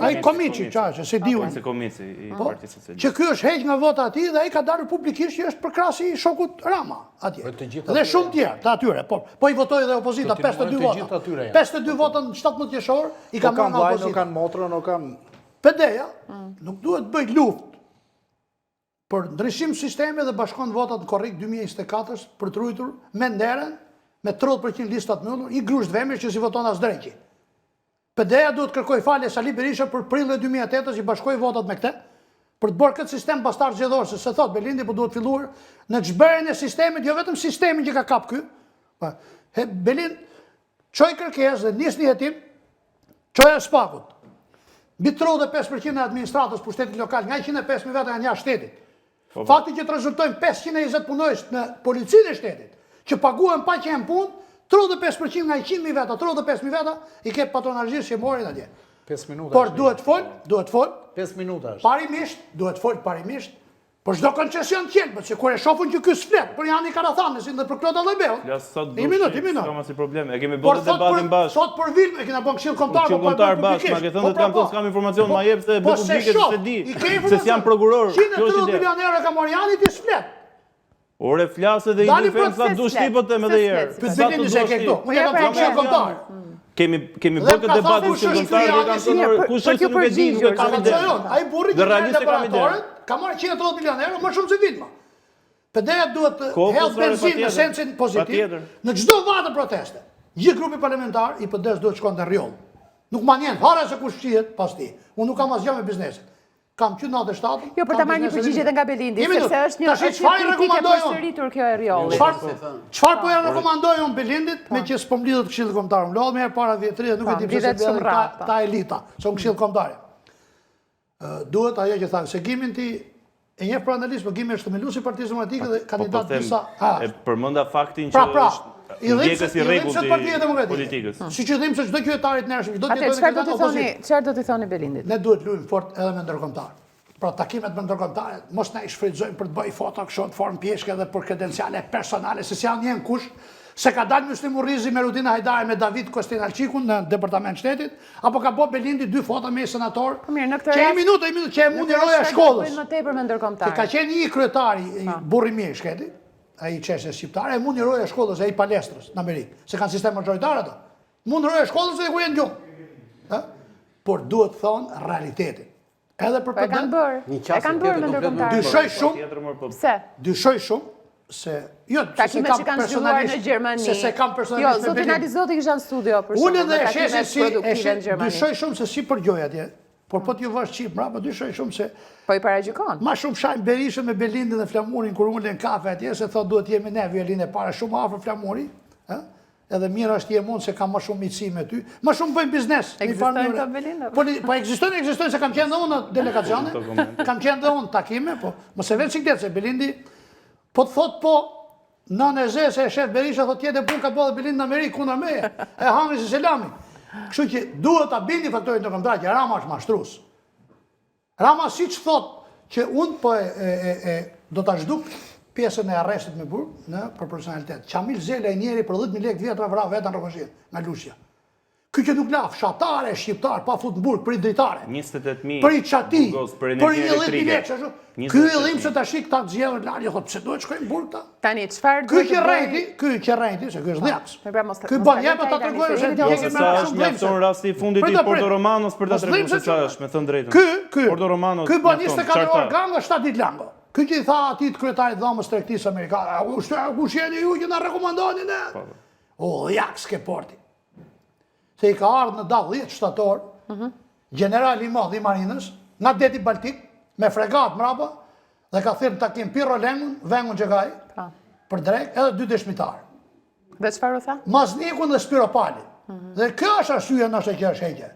Ai Komiçi, çfarë, se diun. Se Komiçi i Partisë Socialiste. Që ky është heq nga vota e tij dhe ai ka dalë publikisht që është përkrasi i shokut Rama atje. Dhe shumë tjerë të atyre, po i votoi edhe opozita 52 vota. 52 vota në 17 qershor i kanë marrë nga opozita. Nuk kanë motrën, nuk kanë. PD-ja nuk duhet bëj luftë për ndryshim sistemi dhe bashkon votat në korrik 2024 për të ruajtur me nderën me 30% listat mbyllur, i grusht vemësh që si voton as dreqi. PD-ja duhet kërkoj falje Sali Berisha për prillit 2008 që i bashkoi votat me këtë, për të bërë këtë sistem pastar zgjedhor, se thot Belindi, po duhet filluar në çbërjen e sistemit, jo vetëm sistemin që ka kap ky. Belin çoj kërkesë dhe nisni hetim, çoja spakut. Mbi 35% e administratës pushtetit lokal, nga 105.000 veta janë jashtë shtetit. Fakti që të rezultojnë 520 punojës në policinë e shtetit, që paguhen pa që jenë punë, 35% nga 100.000 veta, 35.000 veta, i ke patronazhisht që morin atje. 5 minuta. Por duhet fol, 5 minuta është. Parimisht, duhet fol parimisht, por çdo koncesion tjetër, se kur e shohun që ky s'flet, për janë i Karathanesin dhe për Klota Llojbeut. Një minutë. Kam as problem. E kemi bërë debatin bashkë. Sot për Vilmë e kena bën këshill kombëtar, po bashkë, ma ke thënë se kam informacion ma jep se publike se di. Se jam prokuror. 130 milionë euro ka marrë janë ti s'flet. Ore flasë dhe i dufen sa dush ti po them edhe herë. Pyetni se ke këtu. Më jep këshill kombëtar. Kemi bërë këtë debatin që kombëtar kush është nuk e di, nuk e kam ide. Ai burri që ka marrë 130 milionë euro, më shumë se Vilma. PD-ja duhet të hedh benzinë në sensin pozitiv në çdo vatë proteste. Gjithë grupi parlamentar i PD-s duhet shkon në rjoll. Nuk ma njen fare se kush fshihet pas ti. Unë nuk kam asgjë me biznesin. kam qenë 97. Jo, për ta marrë një përgjigje edhe nga Belindi, sepse është një kritikë e përsëritur kjo e Riollit. Çfarë po ja rekomandoj unë Belindit, me që s'po mblidhet Këshilli Kombëtar. Mblodh më herë para vjetrit, nuk e di pse bëhet ta elita, son Këshill Kombëtar. Duhet ajo që thënë, se Gimin ti e njeh për analizë, po Gimi është themeluesi i Partisë Demokratike dhe kandidat disa. E përmenda faktin që është ndjekës i rregullt politikës. Siç e them se çdo qytetarit nërshëm, çdo Çfarë do t'i thoni Belindit? Ne duhet luajmë fort edhe me ndërkombëtar. Pra takimet me ndërkombëtarë, mos na i shfrytëzojmë për të bëj foto kështu në formë pjeshke dhe për kredenciale personale, se s'janë një kush, se ka dalë Myslim Urrizi me Rudina Hajdari me David Kostinalçikun në Departament Shtetit, apo ka bë Belindi 2 foto me senator. që e minutë, që e mundi roja shkollës. Më tepër me ndërkombëtar. Ka qenë një kryetari burri mjeshketi, ai çështje shqiptare, e mundi roja shkollës, ai palestrës në Amerikë, se kanë sistem majoritar ato. Mund roja shkollës dhe ku janë gjumë. Por duhet thonë realitetin. Edhe për e kanë bërë me ndërkombëtar. Dyshoj shumë. Pse? Dyshoj shumë se jo takimet që kanë zhvilluar në Gjermani. Se kam personalisht. Jo, zoti Analizoti kisha në studio për shkak të takimet produktive në Gjermani. Dyshoj shumë se si përgjoj atje. Por po t'ju vash qip mbrapa, dyshoj shumë se po i paragjykon. Ma shumë shajm Berishën me Belindin dhe Flamurin kur ulen kafe atje, se thot duhet jemi ne violinë e para shumë afër Flamurit, ë? Edhe mirë është je mund se kam më shumë miqësi me ty. Më shumë bëjmë biznes. Ekzistojnë të Belinda? Po ekzistojnë, se kam qenë dhe unë në delegacione, kam qenë dhe unë takime, po mos e vetë siklet se Belindi po të thot po nënë e zë se e shef Berisha thot tjetë e pun ka bëllë Belindi në Amerikë kundër meje, e hangri si selami. Kështu që duhet ta bindi faktorin të kontrat që Rama është mashtrus. Rama si që thot që unë po do ta zhduk pjesën e arrestit me burg në proporcionalitet. Qamil Zela e njeri për 10.000 lekë vjetra vra vetën Rëvëshin, nga Lusja. Ky që nuk laf, shatare, shqiptar, pa fut në burg, për i dritare. 28.000 për i qati, për i 10.000 lekë. Ky e dhim se ta shik ta zgjedhën larje, thot pse duhet shkojnë në burg ta? Tani çfarë ky që rrejti, se ky është dhjaks. Ky bën jep ta tregoj se jo se sa është mjafton rasti i fundit i Porto Romanos për ta treguar se sa është, me thënë drejtën. Porto Romanos. Ky bën 24 orë gango 7 ditë lango. Ky që i tha atit kryetarit dhomës tregtisë amerikane, kush jeni ju që na rekomandoni ne? O, jaks ke porti. Se i ka ardhur në datë 10 shtator, generali i madh i marinës, nga deti Baltik, me fregat mrapa, dhe ka thirrë takim Pirro Lengun, Vengun Xhegaj, për drek, edhe 2 dëshmitarë. Dhe çfarë u tha? Maznikun dhe Spiropalin. Dhe kjo është arsyeja nëse që është heqje.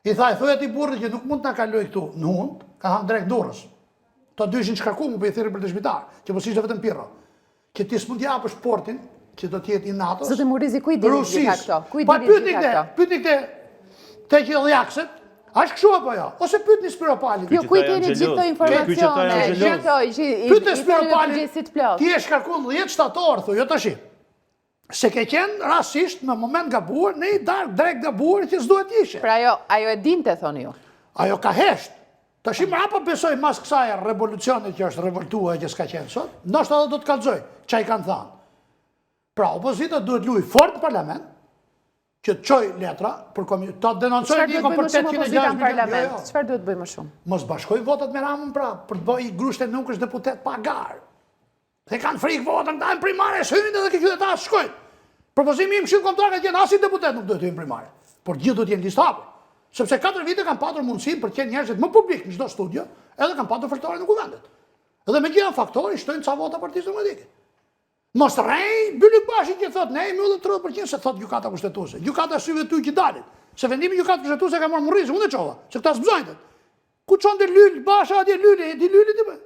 I tha, i thuaj atij burrit që nuk mund ta kaloj këtu në hund, ka hang drek Durrës. To dyshin shkarku mu për i thirrë për dëshmitar, që mos ishte vetëm Pirro. Që ti s'mund t'japësh portin, që do t'jetë i NATO-s. Zoti Murrizi, ku i dini gjitha këto? Ku i dini gjitha këto? Pyetni te që dhjakset, a është kështu apo jo? Ose pyetni Spiropalin. Jo, ku i keni gjithë këto informacione? Pyetni Spiropalin. Ti e shkarkun 10 shtator, thuj, jo tash. Se ke qenë rasisht në moment gabuar, në i dark drejt gabuar që s'duhet ishe. Pra ajo e dinte, thoni ju? Ajo ka hesht. Tash mrapa besoj mas kësaj revolucionit që është revoltuar që s'ka qenë sot, ndoshta do të kallëzoj çai kanë thënë. Pra, opozita duhet luaj fort në parlament, që të çoj letra për ta denoncojë dikon për 806 milionë. Çfarë duhet bëjmë më shumë? Mos bashkoj votat me Ramën pra, për të bëj grushte nuk është deputet pa gar. Se kanë frikë votën, ta në primare, s'hyjnë edhe këtë qytetar shkojnë. Propozimi im Këshilli Kombëtar ka qenë as i deputet nuk duhet të hyjnë primare, por gjithë duhet jenë listapë. Sepse 4 vite kanë patur mundësinë për të qenë njerëzit më publik në çdo studio, edhe kanë patur fërtore në kuvendet. Edhe me gjitha faktorë shtojnë ca vota Partisë Demokratike. Mos rrej Byllykbashi që thot, ne jemi edhe 30% se thot gjykata kushtetuese. Gjykata syve ty që dalin. Se vendimi gjykata kushtetuese ka marrë Murrizi, unë e çova, se këta s'bëzojnë. Ku çonte Lyl Basha atje Lyli, e di Lyli ti më.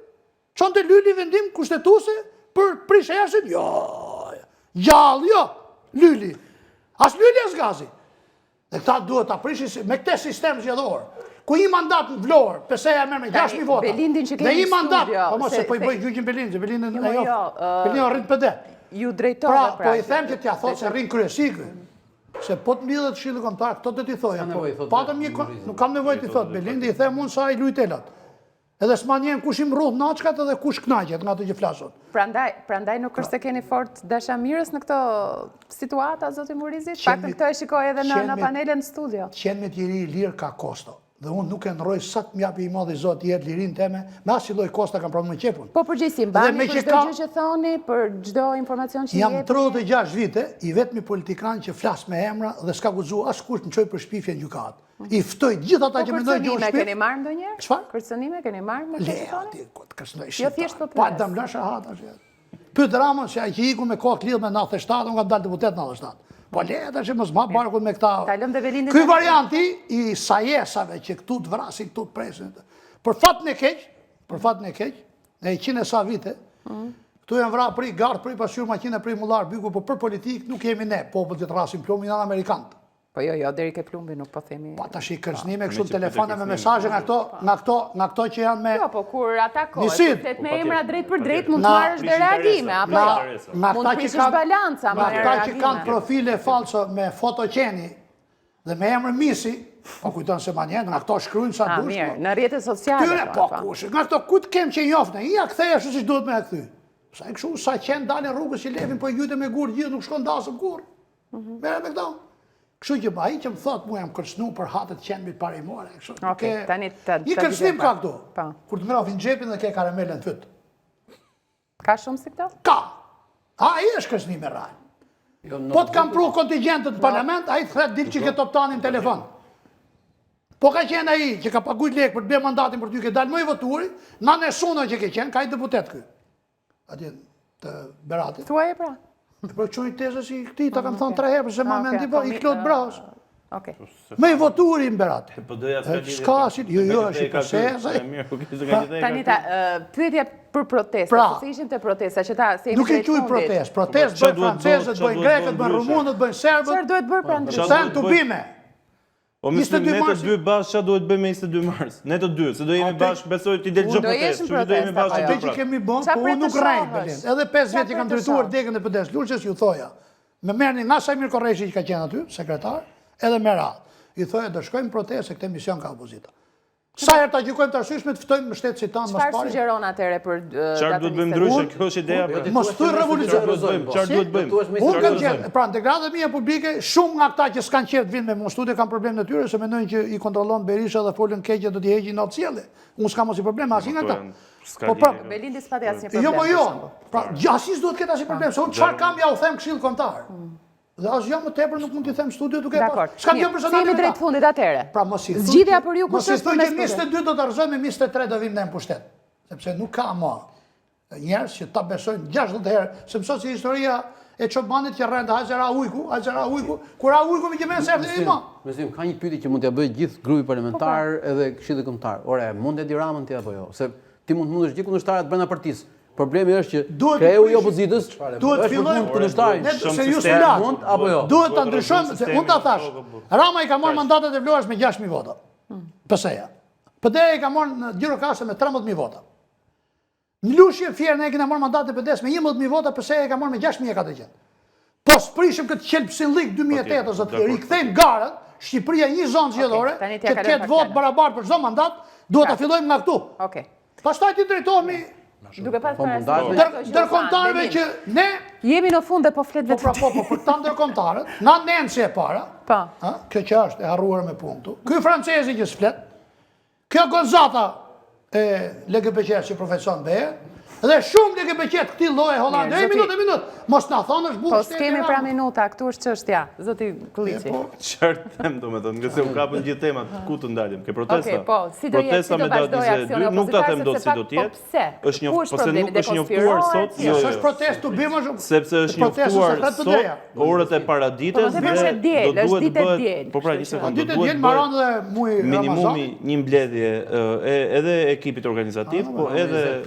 Çonte Lyli vendim kushtetuese për prishërsit? Jo. Gjallë, jo. Lyli. As Lyli as Gazi. Dhe këta duhet ta prishin me këtë sistem zgjedhor. Ku i mandat në Vlorë, PSE-ja merr me 6.000 vota. Belindin që kemi në studio. Po mos se po i bëj gjyqin Belindin, Belindin ajo. Belindin rrin PD. Ju drejtove pra. Po i them që t'ja thot se rrin kryesikë. Se po të mbledhet Këshilli Kombëtar, këto do t'i thoja. Patëm një nuk kam nevojë t'i thot Belindi, i them unë sa i lujtelat. Edhe s'ma njem kush i mrudh naçkat edhe kush knaqet nga ato që flasun. Prandaj nuk është se keni fort dashamirës në këto situata, zoti Murrizi? Paktën këtë e shikoj edhe në panelen në studio. Qenë me tjeri lirë ka kosto. Dhe unë nuk e ndroj sa të mjapi i madhi Zotë jetë lirin teme, me asë loj kosta kam pranë me qepun. Po përgjithësim, bani për çdo gjë që thoni, për çdo informacion që jam 36 vite, i vetmi politikan që flas me emra dhe s'ka guxu askush më çoj për shpifje në gjykat. I ftoj gjithë ata që mendojnë që kërcënime keni marrë ndonjëherë? Çfarë? Kërcënime keni marrë me Le, këtë? aty kërcënoj Jo thjesht po Pa dam la shahat tash. Pyet Ramon se ai që iku me kokë lidh me 97, unë kam dalë deputet 97. Po le tash mos ma barkun me këta. Kalëm dhe Belindin. Ky varianti i sajesave që këtu të vrasin, këtu të presin. Për fatin e keq, ne 100 e sa vite, këtu janë vrarë pri gardë, pri pasqyrë, makina, pri mullar, byku, po për politikë nuk jemi ne, popull që të rasin plumbin janë amerikanët. Po jo, deri ke plumbi nuk po themi. Pa tash i kërcënime kështu telefone me mesazhe nga këto që janë me. Jo, po kur atakohet, flet me emra drejt për drejt mund të marrësh dhe reagime, apo jo? Mund të prishësh balanca me reagime. Ata që kanë profile falso me fotoqeni dhe me emër Misi, po kujton se manjen, nga këto shkruajnë sa dush. Mirë, në rrjetet sociale. Tyre po kush, nga këto kujt kem që njofne, ja ktheja ashtu siç duhet me e kthy. Sa e kështu sa qen dalin rrugës që levin po i gjyte me gur gjithë nuk shkon dasëm kurr. Merre me këto. Kështu që ai që më thot, mu jam kërcënu për hatet qenëmit parimore. Okej, tani të një kërcënim ka këtu. Po. Kur të mrafin xhepin dhe ke karamelen fyt. Ka shumë si këto? Ka. Ai është kërcënim e rrallë. Po të kam pru kontingentët në parlament, ai të thret dil që ke toptanin telefon. Po ka qenë ai që ka paguajt lekë për të bërë mandatin për ty ke dalë më i voturi, na ne suna që ke qenë, ka i deputet ky. Atje të Beratit. Thuaje pra. Për çoj tezë si këti, ta kam thonë 3 herë, se ma mendi po, i klot bras. Okej. Me i voturi në Berat. Po doja të s'ka si, jo, është i përseza. Tani pyetje për protesta, se ishim të protesta, që ta se jemi nuk i quj protest, protest bëjnë francezët, bëjnë grekët, bëjnë rumunët, bëjnë serbët. Çfarë duhet bërë pra ndryshe? Sen të bime. O mislim, ne të dy bashkë, qa duhet bëjmë 22 mars? Ne të dy, se do jemi bashkë, besoj t'i del gjë protest. Atë që kemi bon, po unë nuk rejnë, Belin. Edhe 5 vjetë që kam drejtuar degën e pëdes Lurqes, ju thoja, me merni nga Sajmir Korreshi që ka qenë aty, sekretar, edhe me radhë. I thoja, do shkojmë protest se këte mision ka opozita. Sa herë ta gjykojmë të arsyeshme të ftojmë mbështetësit si tanë mas pari. Çfarë sugjeron atëre për çfarë duhet bëjmë ndryshe? Kjo është ideja. Mos thuj revolucion. Çfarë duhet bëjmë? Unë kam qenë, pra integratat mia publike, shumë nga këta që s'kan qef të vinë me mua studio kanë problem në tyre se mendojnë që i kontrollon Berisha dhe folën keq do t'i heqin natë qielli. Unë s'kam asnjë problem asnjë nga këta. Po pra, Belindi s'pati asnjë problem. Jo. Pra, gjasis duhet ketë asnjë problem, se unë çfarë kam ja u them këshill kombëtar. Dhe as jam më tepër nuk mund t'i them studio duke pas. S'kam gjë personale. Jemi drejt fundit atëre. Pra mos i thuj. Zgjidhja për ju kush është? Mos i thuj që 22 do të argëzojmë, me 23 do vim në pushtet. Sepse nuk ka më njerëz që ta besojnë 60 herë, se mësot si historia e çobanit që rrende Hajera Ujku, kur Ujku me gjëmen se erdhi më. Mesim, ka një pyetje që mund t'ja bëj gjithë grupi parlamentar edhe këshilli kombëtar. Ore, mund Edi Ramën ti apo jo? Se ti mund të mundesh gjithë kundërshtarët brenda partisë. Problemi është që kreu i opozitës duhet fillojmë kundërshtarin. Mund apo jo? Duhet ta ndryshojmë, se unë ta thash. Rama i ka marrë mandatet e vlorës me 6.000 vota. PS-ja. PD-ja i ka marrë në Gjirokastë me 13.000 vota. Në Lushje Fierë ne kemi marrë mandatet e PD-s me 11.000 vota, PS-ja i ka marrë me 6.400. Po sprishim këtë qelpsin lig 2008 zot i rikthejmë garën, Shqipëria një zonë zgjedhore, që të ketë votë barabartë për çdo mandat, duhet ta fillojmë nga këtu. Okej. Pastaj ti drejtohemi duke pas ndërkombëtarëve që ne jemi në fund dhe po flet vetë. Po, për këta ndërkombëtarët, na Nenci e para. Po. Kjo që është e harruar me punktu. Ky francezi që s'flet. Kjo Gonzata e LGBQ që profesion beje. Dhe shumë LGBQ këtij lloji Hollandë. Minutë. Mos na thonë është bullë. Po s'kemi pra minuta, këtu është çështja, zoti Kulliçi. Çfarë them domethënë, nga se u kapën gjithë temat, ku të ndalim? Ke protesta? Okej, po, si do jetë, si do vazhdojë aksioni opozitare? Nuk ta them dot si do të jetë. Është një, pse nuk është njoftuar sot, jo. Është protestë u bëmë shumë. Sepse është njoftuar sot orët e paradites dhe do duhet të bëhet. Po pra, një sekondë. Ditë diel Maron dhe muj Ramazan. Minimumi një mbledhje edhe ekipit organizativ, po edhe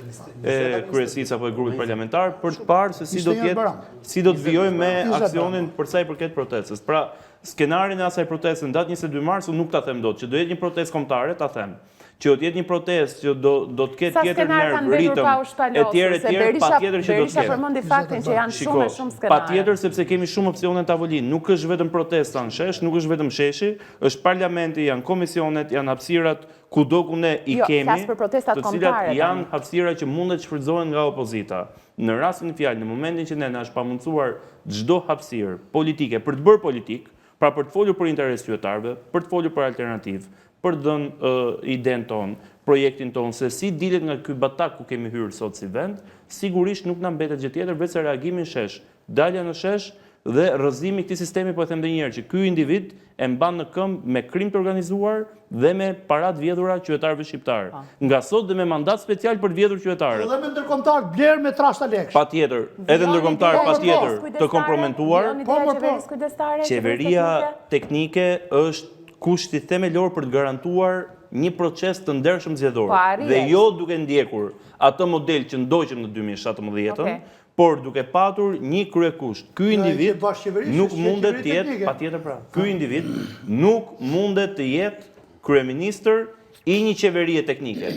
e kryesisë apo e grupit parlamentar për të parë se si do të jetë, si do të vijojmë me aksionin për sa i përket protestës. Pra, skenarin e asaj proteste në datë 22 mars unë nuk ta them dot, që do jetë një protestë kombëtare, ta them. Që do të jetë një protestë që do të ketë tjetër nerv, ritëm, etj, patjetër që do të Berisha përmendi faktin që janë shumë skenare. Patjetër sepse kemi shumë opsione në tavolinë. Nuk është vetëm protesta në shesh, nuk është vetëm sheshi, është parlamenti, janë komisionet, janë hapësirat kudo ku ne i kemi, të cilat janë hapësira që mundet të shfrytëzohen nga opozita. Në rastin e fjalë, në momentin që ne na është pamundsuar çdo hapësirë politike për të bërë politikë, pra për të folur për interes qytetarëve, për të folur për alternativë, për dhënë idenë tonë, projektin tonë, se si dilet nga ky batak ku kemi hyrë sot si vend, sigurisht nuk na mbetet gjë tjetër veç se reagimin shesh, dalja në shesh dhe rrëzimi i këtij sistemi, po e them edhe një herë që ky individ e mban në këmbë me krim të organizuar dhe me parat vjedhura qytetarëve shqiptar. Nga sot dhe me mandat special për të vjedhur qytetarët. Dhe me ndërkombëtar bler me trasta lekë. Patjetër, edhe ndërkombëtar patjetër të komprometuar. Qeveria teknike është kushti themelor për të garantuar një proces të ndershëm zgjedhor. Dhe jo duke ndjekur atë model që ndoqëm në 2017-ën, por duke patur një kryekusht. Ky individ nuk mundet të jetë, patjetër pra. Ky individ nuk mundet të jetë kryeministër i një qeverie teknike.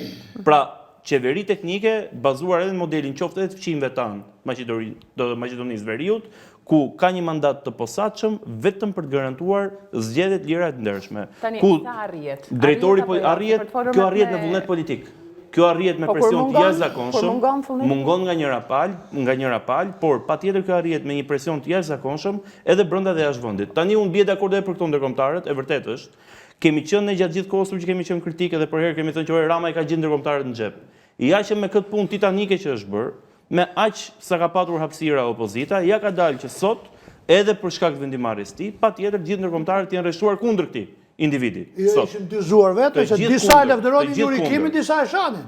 Pra, qeveri teknike bazuar edhe në modelin qoftë edhe të fqinjve tanë Maqedonisë Veriut, ku ka një mandat të posaçëm vetëm për të garantuar zgjedhje të lira të ndershme. Ku arrihet? Drejtori kjo arrihet me vullnet politik. Kjo arrihet me presion të jashtëzakonshëm, mungon nga njëra palë, por patjetër kjo arrihet me një presion të jashtëzakonshëm edhe brenda dhe jashtë vendit. Tani unë bie dakord edhe për këto ndërkombëtarët, e vërtetë është, kemi qenë ne gjatë gjithë kohës që kemi qenë kritikë dhe për herë kemi thënë që Rama i ka gjithë ndërkombëtarët në xhep. Ja që me këtë punë titanike që është bërë, me aq sa ka patur hapësira opozita, ja ka dalë që sot, edhe për shkak të vendimarrjes së tij, patjetër gjithë ndërkombëtarët janë rreshuar kundër këtij individi. Jo, ishin dy zuar vetë, që disa e lavdëronin juridikimin, disa e shanin.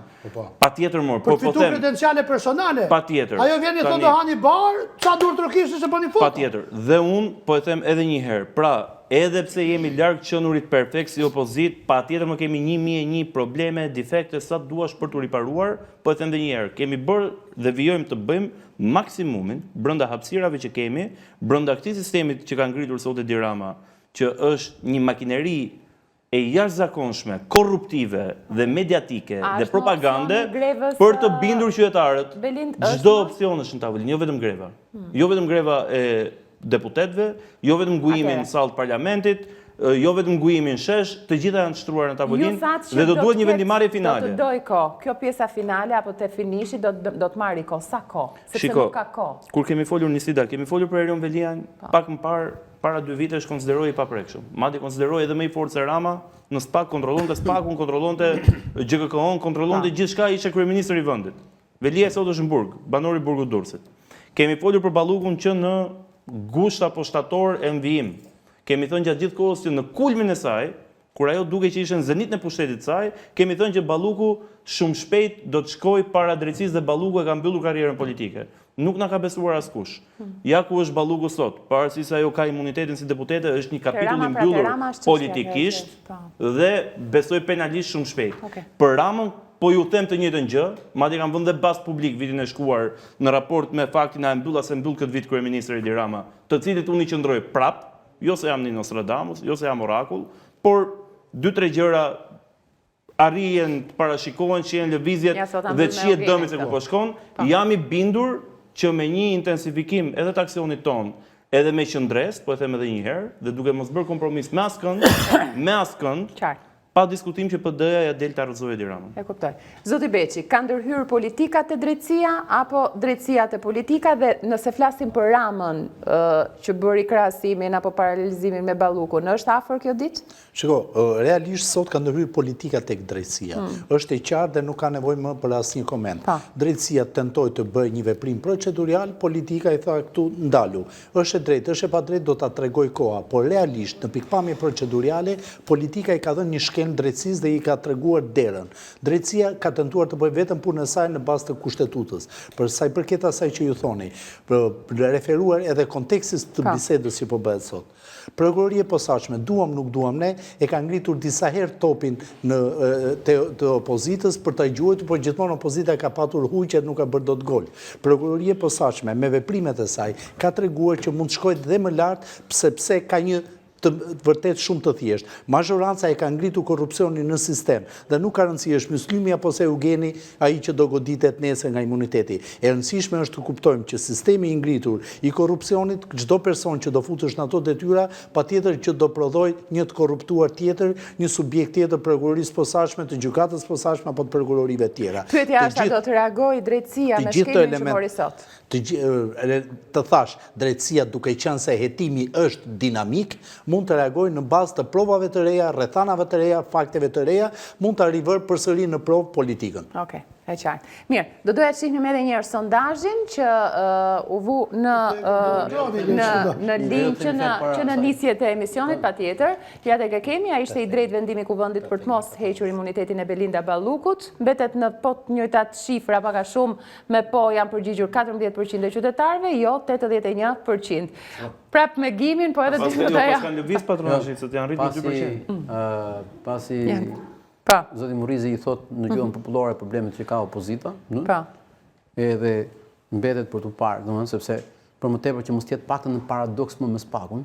Patjetër mor, po fitu kredenciale personale. Patjetër. Ajo vjen i thonë do hani bar, ça dur trokishte se bëni fut. Patjetër. Dhe unë po e them edhe një herë, pra, edhe pse jemi larg qenurit perfekt si opozit, patjetër më kemi 1001 probleme, defekte sa duash për t'u riparuar, po e them edhe një herë, kemi bërë dhe vijojmë të bëjmë maksimumin brenda hapësirave që kemi, brenda këtij sistemi që ka ngritur sot Edi Rama, që është një makineri e jashtëzakonshme, korruptive dhe mediatike dhe propagande për të bindur qytetarët. Çdo opsion është në tavolinë, jo vetëm greva. Jo vetëm greva e deputetëve, jo vetëm ngujimi në sallë të parlamentit, jo vetëm ngujimi në shesh, të gjitha janë shtruar në tavolinë dhe do duhet një vendimarrje finale. Do të doj kohë. Kjo pjesa finale apo te finishi do të marrë kohë. Sa kohë? Sepse nuk ka kohë. Kur kemi folur Nisida, kemi folur për Erion Velian, pak më parë, para 2 vitesh konsideroi i paprekshëm. Madje konsideroi edhe më i fortë se Rama, në SPAK kontrollonte SPAK-un, kontrollonte GKK-on, kontrollonte gjithçka, ishte kryeministri i vendit. Velia sot është në Burg, banori i Burgut Durrësit. Kemi folur për Ballukun që në gusht apo shtator e mvijim. Kemi thënë gjatë gjithë kohës që në kulmin e saj, kur ajo duke që ishte në zenit në pushtetit saj, kemi thënë që Balluku shumë shpejt do të shkojë para drejtësisë dhe Balluku e ka mbyllur karrierën politike. Nuk na ka besuar askush. Ja ku është Balluku sot, pavarësisht se ajo ka imunitetin si deputete, është një kapitull i mbyllur politikisht dhe besoj penalisht shumë shpejt. Për Ramën po ju them të njëjtën gjë, madje kam vënë dhe bast publik vitin e shkuar në raport me faktin a e mbyll ose mbyll këtë vit kryeministri Edi Rama, të cilit unë i qëndroj prap, jo se jam një Nostradamus, jo se jam orakull, por 2-3 gjëra arrijen të parashikohen që janë lëvizjet dhe që jetë dëmi se ku po shkon, jam i bindur që me një intensifikim edhe të aksionit ton, edhe me qëndres, po e them edhe një herë, dhe duke mos bërë kompromis me askënd, pa diskutim që PD-ja ja del të arrëzoj Edi Ramën. E kuptoj. Zoti Beqi, ka ndërhyrë politikat e drejtësia, apo drejtësiat e politika, dhe nëse flasim për Ramën që bëri krahasimin apo paralelizimin me Ballukun, është afër kjo ditë? Shiko, realisht sot ka ndërhyrë politika tek drejtësia. Është e qartë dhe nuk ka nevojë më për asnjë koment. Drejtësia tentoi të bëjë një veprim procedurial, politika i tha këtu ndalu. Është e drejtë, është e padrejtë, do ta tregoj koha, por realisht në pikpamje procedurale, politika i ka dhënë një shkel drejtësisë dhe i ka treguar derën. Drejtësia ka tentuar të bëjë vetëm punën e saj në bazë të kushtetutës. Për sa i përket asaj që ju thoni, për referuar edhe kontekstit të bisedës që po bëhet sot. Prokuroria e posaçme, duam nuk duam ne, e ka ngritur disa herë topin të opozitës për ta gjuajtur, por gjithmonë opozita ka patur huqe, nuk ka bërë dot gol. Prokuroria e posaçme me veprimet e saj ka treguar që mund të shkojë dhe më lart, sepse ka një të vërtet shumë të thjesht. Mazhoranca e ka ngritur korrupsionin në sistem dhe nuk ka rëndësi është Muslymi apo se Eugeni ai që do goditet nesër nga imuniteti. E rëndësishme është të kuptojmë që sistemi i ngritur i korrupsionit, çdo person që do futesh në ato detyra, patjetër që do prodhoj një të korruptuar tjetër, një subjekt tjetër prokurorisë posaçme, të gjykatës posaçme apo të prokurorive të tjera. Pyetja është, do të reagojë drejtësia me shkeljen që mori sot? Të thash, drejtësia duke qenë se hetimi është dinamik, mund të reagojë në bazë të provave të reja, rrethanave të reja, fakteve të reja, mund të rivërë përsëri në provë politikën. Okej, e qartë. Mirë, do doja të shihnim edhe një herë sondazhin që u vu në linjë që në nisje të emisionit, patjetër. Ja tek e kemi, ai ishte i drejtë vendimi i kuvendit për të mos hequr imunitetin e Belinda Ballukut, mbetet në po të njëjtat shifra pak a shumë, me po janë përgjigjur 14% e qytetarëve, jo 81%. Prap me gimin, po edhe pas kanë lëviz patronazhin se janë rritur 2%. Pasi Pa. Zoti Murrizi i thot në gjuhën popullore problemet që ka opozita, Pa. edhe mbetet për të parë, domethënë sepse për më tepër që mos jetë paktën në paradoks më me spakun,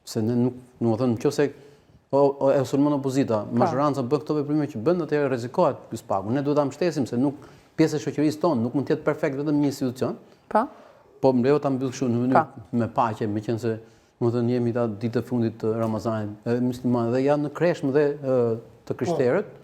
se ne nuk, domethënë nëse e sulmon opozita, mazhoranca bën këto veprime që bën, atëherë rrezikohet ky spaku. Ne duhet ta mbështesim se nuk pjesë e shoqërisë tonë nuk mund të jetë perfekt vetëm një institucion. Po më lejo ta mbyll kështu në mënyrë me paqe, meqense domethënë jemi ta ditë e fundit të Ramazanit, edhe muslimanë dhe janë në kreshmë dhe të krishterët.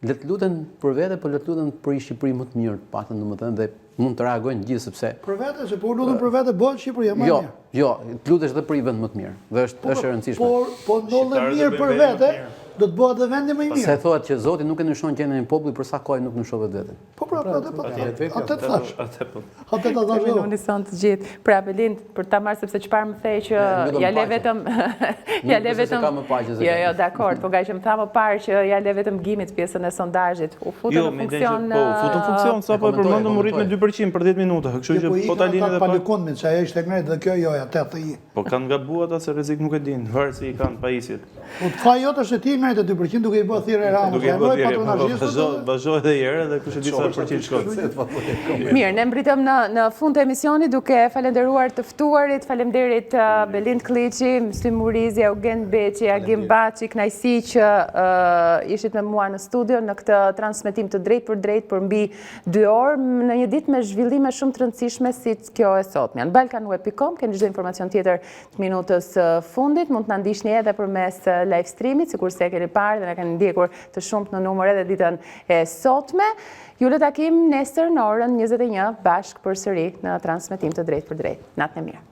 Le të luten për vete, por le të luten për një Shqipëri më të mirë, paktën domethënë, dhe mund të reagojnë gjithë sepse për vete, se po lutën për vete bëhet Shqipëria më mirë. Jo, të lutesh edhe për një vend më të mirë. Dhe është e rëndësishme. Po ndodhe mirë për vete, do të bëhet edhe vendi më i mirë. Se thotë që Zoti nuk e ndryshon gjendjen e popullit për sa kohë nuk ndryshon vetveten. Po atë thash. Atë ta Kemi në unison të gjithë. Pra Belind, për ta marrë sepse çfarë më thej që ja le vetëm Jo, dakor, po nga që më tha më parë që ja le vetëm gimit pjesën e sondazhit. U futën në funksion. Po, u futën në funksion, sapo e përmendëm u rit me 2% për 10 minuta, kështu që po ta lini edhe pa se ajo ishte ngrej dhe kjo joja 8. Po kanë gabuar ata se rrezik nuk e din, varet se i kanë pajisjet. Po të fa jote se ti ngrej të 2% duke i bërë thirrje Ramës. Vazhdo edhe herë dhe kush e di sa përqind shkon. Mirë, ne mbritëm në fund të emisionit duke falenderuar të ftuarit, faleminderit Belind Kliçi, Myslim Murrizi, Eugen Beçi, Agim Baçi, kënaqësi që ishit me mua në studio në këtë transmetim të drejtë për drejtë për mbi 2 orë në një ditë me zhvillime shumë të rëndësishme si kjo e sotme. Në balkanweb.com keni çdo informacion tjetër të minutës fundit, mund të na ndiqni edhe përmes live streamit, sikurse e keni parë dhe na kanë ndjekur të shumt në numër edhe ditën e sotme. Ju le takim nesër në orën 21 bashkë përsëri në transmetim të drejtë për drejtë. Natën e mirë.